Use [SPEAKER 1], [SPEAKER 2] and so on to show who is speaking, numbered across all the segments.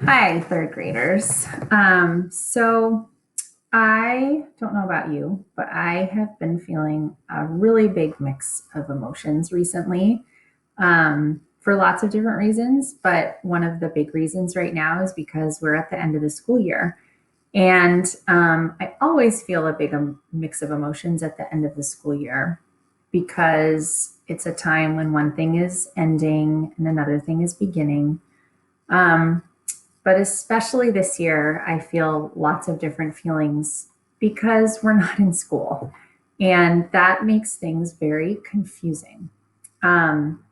[SPEAKER 1] Hi, third graders. So I don't know about you, but I have been feeling a really big mix of emotions recently for lots of different reasons. But one of the big reasons right now is because we're at the end of the school year. And I always feel a big mix of emotions at the end of the school year because it's a time when one thing is ending and another thing is beginning. Um, but especially this year, I feel lots of different feelings because we're not in school. And that makes things very confusing. Um,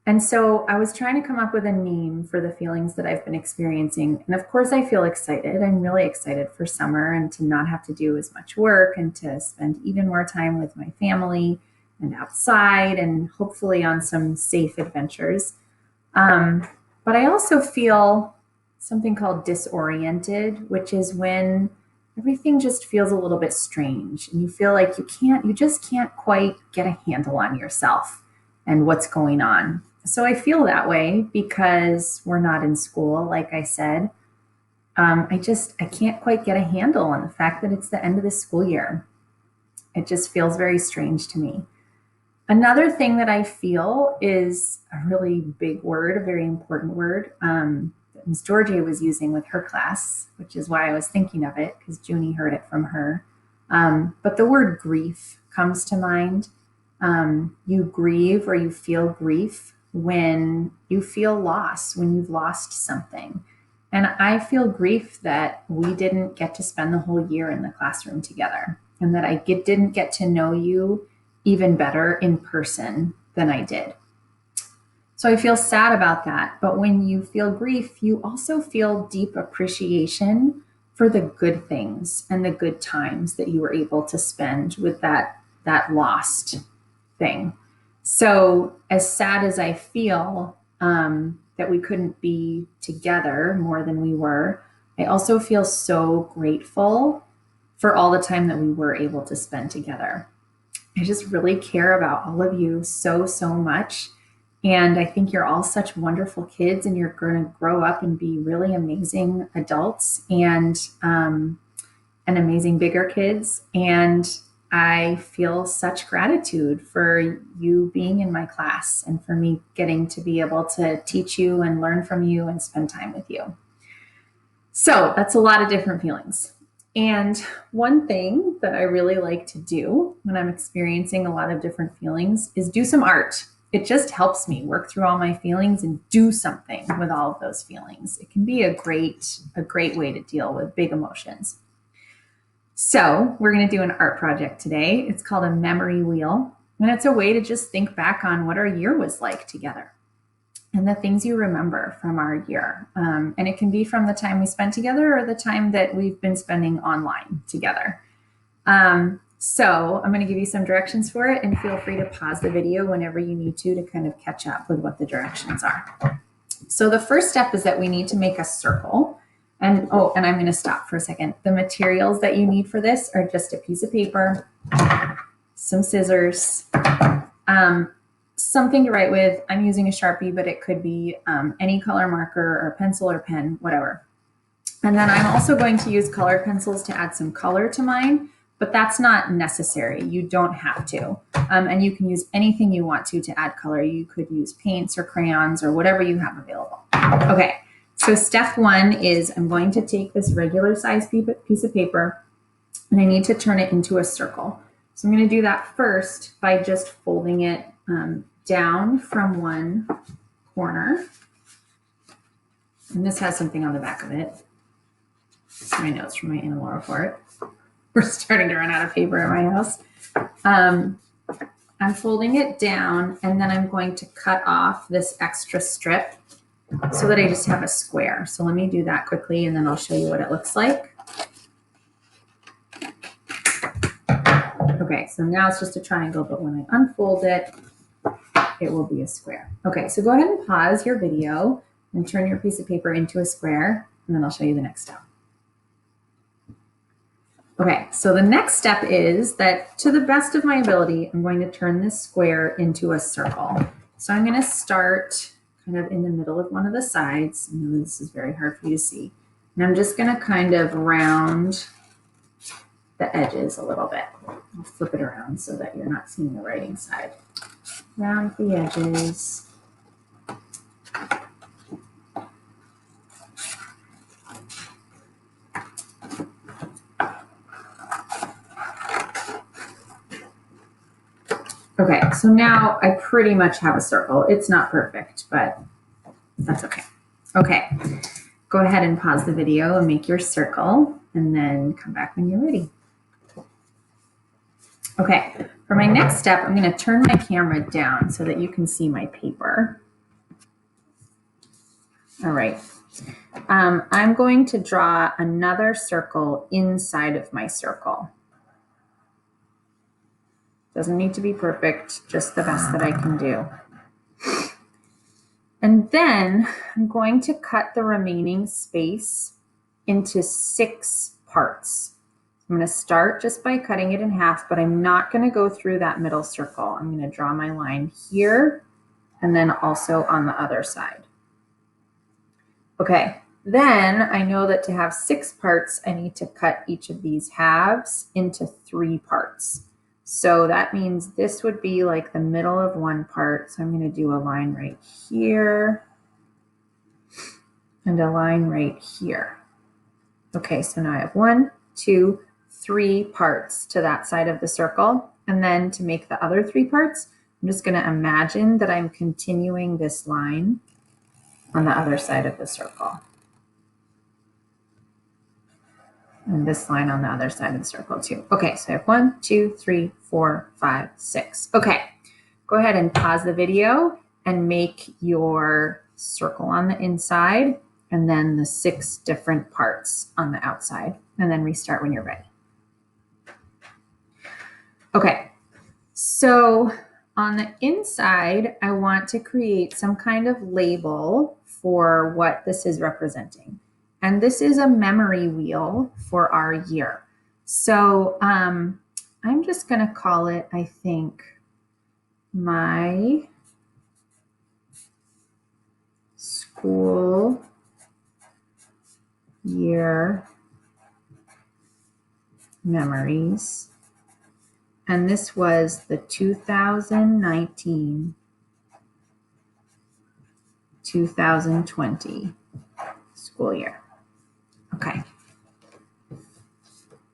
[SPEAKER 1] and so I was trying to come up with a name for the feelings that I've been experiencing. And of course, I feel excited. I'm really excited for summer and to not have to do as much work and to spend even more time with my family and outside and hopefully on some safe adventures. Um, but I also feel something called disoriented, which is when everything just feels a little bit strange and you feel like you just can't quite get a handle on yourself and what's going on. So I feel that way because we're not in school, like I said. I can't quite get a handle on the fact that it's the end of the school year. It just feels very strange to me. Another thing that I feel is a really big word, a very important word that Ms. Georgia was using with her class, which is why I was thinking of it because Junie heard it from her. But the word grief comes to mind. You grieve or you feel grief when you feel loss, when you've lost something. And I feel grief that we didn't get to spend the whole year in the classroom together and that didn't get to know you even better in person than I did. So I feel sad about that. But when you feel grief, you also feel deep appreciation for the good things and the good times that you were able to spend with that lost thing. So as sad as I feel that we couldn't be together more than we were, I also feel so grateful for all the time that we were able to spend together. I just really care about all of you so, so much. And I think you're all such wonderful kids, and you're going to grow up and be really amazing adults and amazing bigger kids. And I feel such gratitude for you being in my class and for me getting to be able to teach you and learn from you and spend time with you. So that's a lot of different feelings. And one thing that I really like to do when I'm experiencing a lot of different feelings is do some art. It just helps me work through all my feelings and do something with all of those feelings. It can be a great way to deal with big emotions. So, we're going to do an art project today. It's called a memory wheel, and it's a way to just think back on what our year was like together and the things you remember from our year. And it can be from the time we spent together or the time that we've been spending online together. So I'm going to give you some directions for it, and feel free to pause the video whenever you need to kind of catch up with what the directions are. So the first step is that we need to make a circle. And I'm going to stop for a second. The materials that you need for this are just a piece of paper, some scissors, something to write with. I'm using a Sharpie, but it could be any color marker or pencil or pen, whatever. And then I'm also going to use colored pencils to add some color to mine, but that's not necessary. You don't have to. And you can use anything you want to add color. You could use paints or crayons or whatever you have available. Okay, so step one is I'm going to take this regular size piece of paper and I need to turn it into a circle. So I'm going to do that first by just folding it down from one corner. And this has something on the back of it. My notes from my animal report. We're starting to run out of paper at my house. I'm folding it down, and then I'm going to cut off this extra strip so that I just have a square. So let me do that quickly, and then I'll show you what it looks like. Okay, so now it's just a triangle, but when I unfold it, it will be a square. Okay, so go ahead and pause your video and turn your piece of paper into a square, and then I'll show you the next step. Okay, so the next step is that, to the best of my ability, I'm going to turn this square into a circle. So I'm going to start kind of in the middle of one of the sides. I know this is very hard for you to see. And I'm just going to kind of round the edges a little bit. I'll flip it around so that you're not seeing the writing side. Round the edges. Okay, so now I pretty much have a circle. It's not perfect, but that's okay. Okay, go ahead and pause the video and make your circle, and then come back when you're ready. Okay, for my next step, I'm going to turn my camera down so that you can see my paper. All right, I'm going to draw another circle inside of my circle. Doesn't need to be perfect, just the best that I can do. And then I'm going to cut the remaining space into 6 parts. I'm going to start just by cutting it in half, but I'm not going to go through that middle circle. I'm going to draw my line here and then also on the other side. Okay, then I know that to have 6 parts, I need to cut each of these halves into 3 parts. So that means this would be like the middle of one part. So I'm going to do a line right here and a line right here. Okay, so now I have 1, 2, 3 parts to that side of the circle. And then to make the other 3 parts, I'm just going to imagine that I'm continuing this line on the other side of the circle. And this line on the other side of the circle too. Okay, so I have 1, 2, 3, 4, 5, 6. Okay, go ahead and pause the video and make your circle on the inside and then the 6 different parts on the outside, and then restart when you're ready. Okay, so on the inside, I want to create some kind of label for what this is representing. And this is a memory wheel for our year. So I'm just going to call it, I think, my school year memories. And this was the 2019-2020 school year. Okay.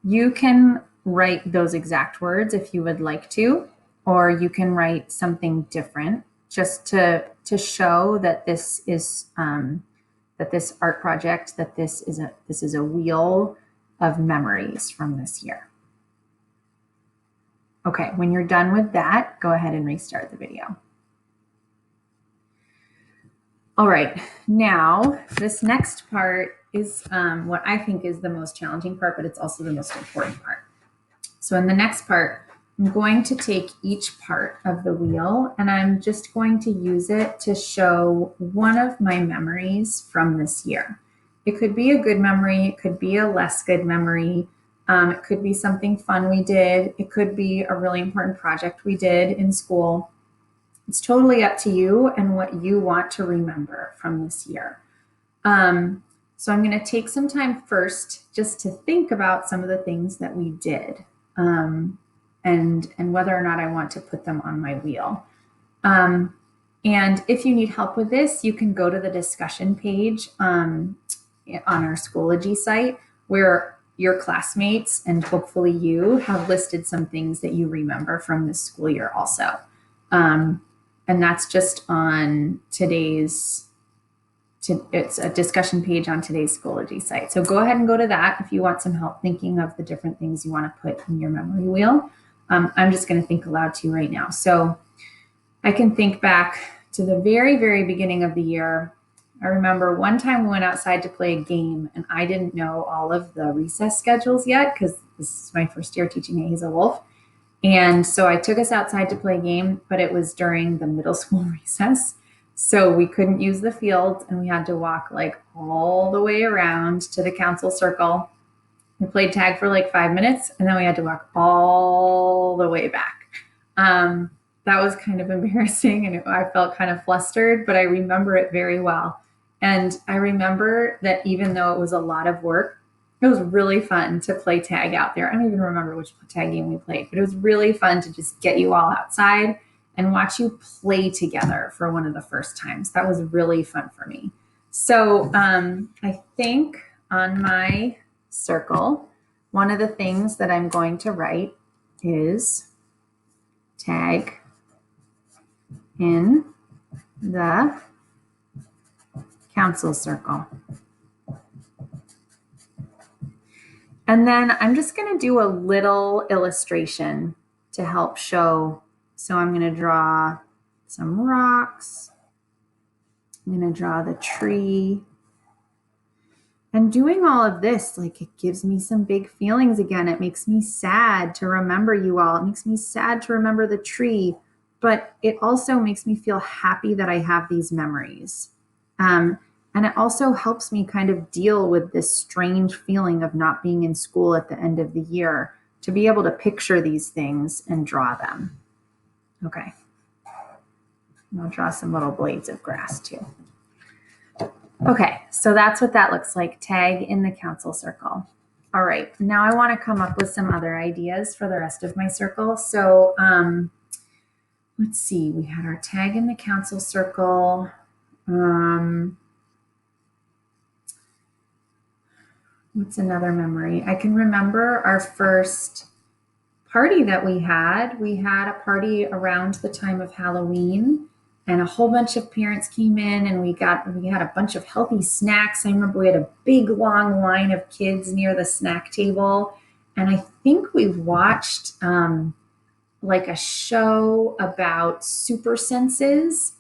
[SPEAKER 1] You can write those exact words if you would like to, or you can write something different just to show that this is that this art project, that this is a wheel of memories from this year. Okay, when you're done with that, go ahead and restart the video. All right, now this next part is what I think is the most challenging part, but it's also the most important part. So in the next part, I'm going to take each part of the wheel and I'm just going to use it to show one of my memories from this year. It could be a good memory, it could be a less good memory, it could be something fun we did, it could be a really important project we did in school. It's totally up to you and what you want to remember from this year. So I'm going to take some time first just to think about some of the things that we did and whether or not I want to put them on my wheel. And if you need help with this, you can go to the discussion page on our Schoology site where your classmates and hopefully you have listed some things that you remember from this school year also. And that's just on today's, it's a discussion page on today's Schoology site. So go ahead and go to that if you want some help thinking of the different things you want to put in your memory wheel. I'm just going to think aloud to you right now. So I can think back to the very, very beginning of the year. I remember one time we went outside to play a game and I didn't know all of the recess schedules yet because this is my first year teaching at Hazel Wolf. And so I took us outside to play a game, but it was during the middle school recess. So we couldn't use the field and we had to walk like all the way around to the council circle. We played tag for like 5 minutes and then we had to walk all the way back. that was kind of embarrassing and I felt kind of flustered, but I remember it very well. And I remember that even though it was a lot of work, it was really fun to play tag out there. I don't even remember which tag game we played, but it was really fun to just get you all outside and watch you play together for one of the first times. That was really fun for me. So I think on my circle, one of the things that I'm going to write is tag in the council circle. And then I'm just going to do a little illustration to help show. So I'm going to draw some rocks. I'm going to draw the tree. And doing all of this, like, it gives me some big feelings again. It makes me sad to remember you all. It makes me sad to remember the tree, but it also makes me feel happy that I have these memories. And it also helps me kind of deal with this strange feeling of not being in school at the end of the year, to be able to picture these things and draw them. Okay. And I'll draw some little blades of grass too. Okay, so that's what that looks like, tag in the council circle. All right, now I want to come up with some other ideas for the rest of my circle. So let's see, we had our tag in the council circle. What's another memory? I can remember our first party that we had. We had a party around the time of Halloween, and a whole bunch of parents came in, and we had a bunch of healthy snacks. I remember we had a big long line of kids near the snack table, and I think we watched like a show about super senses,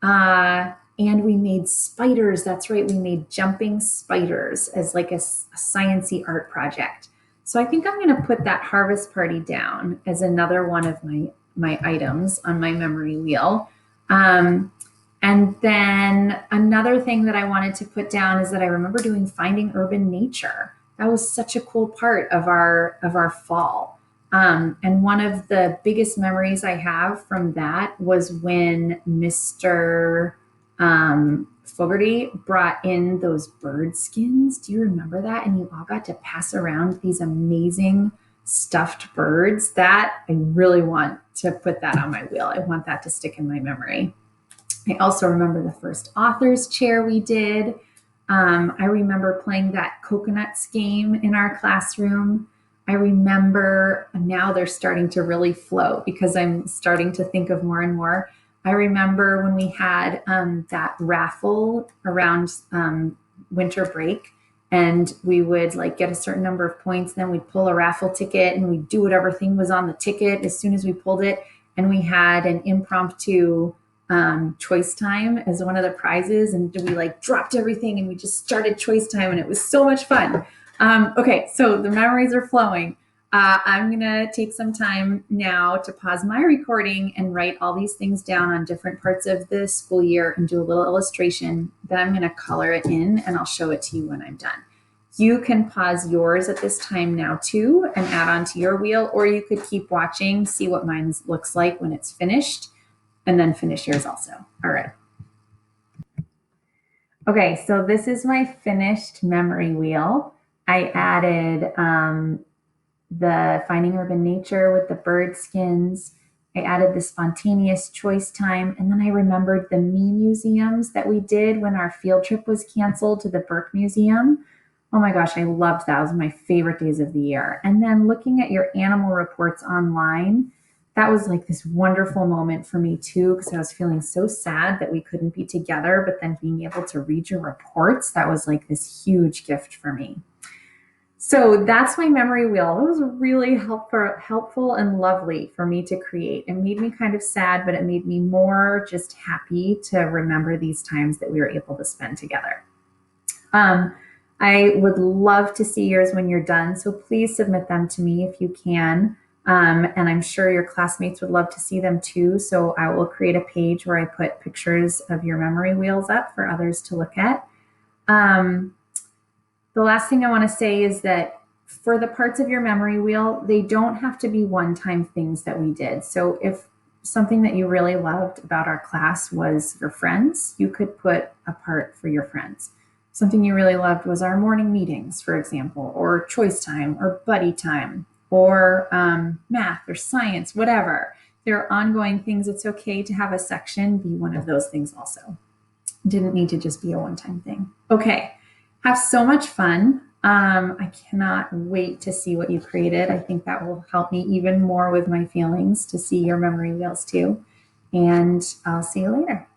[SPEAKER 1] and we made spiders. That's right, we made jumping spiders as like a science-y art project. So I think I'm going to put that harvest party down as another one of my items on my memory wheel. And then another thing that I wanted to put down is that I remember doing Finding Urban Nature. That was such a cool part of our fall. And one of the biggest memories I have from that was when Mr. Fogarty brought in those bird skins. Do you remember that? And you all got to pass around these amazing stuffed birds. That I really want to put that on my wheel. I want that to stick in my memory. I also remember the first author's chair we did. I remember playing that coconuts game in our classroom. I remember, now they're starting to really flow because I'm starting to think of more and more. I remember when we had that raffle around winter break, and we would like get a certain number of points, then we'd pull a raffle ticket and we'd do whatever thing was on the ticket as soon as we pulled it. And we had an impromptu choice time as one of the prizes, and we like dropped everything and we just started choice time, and it was so much fun. Okay, so the memories are flowing. I'm gonna take some time now to pause my recording and write all these things down on different parts of the school year and do a little illustration. Then I'm gonna color it in and I'll show it to you when I'm done. You can pause yours at this time now too and add on to your wheel, or you could keep watching, see what mine looks like when it's finished, and then finish yours also. All right. Okay, so this is my finished memory wheel. I added the Finding Urban Nature with the bird skins. I added the spontaneous choice time, and then I remembered the me museums that we did when our field trip was canceled to the Burke Museum. Oh my gosh, I loved that. It was my favorite days of the year. And then looking at your animal reports online, that was like this wonderful moment for me too, because I was feeling so sad that we couldn't be together, but then being able to read your reports, that was like this huge gift for me. So that's my memory wheel. It was really helpful and lovely for me to create. It made me kind of sad, but it made me more just happy to remember these times that we were able to spend together. I would love to see yours when you're done, so please submit them to me if you can. And I'm sure your classmates would love to see them too. So I will create a page where I put pictures of your memory wheels up for others to look at. The last thing I want to say is that for the parts of your memory wheel, they don't have to be one-time things that we did. So if something that you really loved about our class was your friends. You could put a part for your friends. Something you really loved was our morning meetings, for example, or choice time, or buddy time, or math or science, whatever. There are ongoing things. It's okay to have a section be one of those things also. Didn't need to just be a one-time thing. Okay, have so much fun. I cannot wait to see what you created. I think that will help me even more with my feelings to see your memory wheels too. And I'll see you later.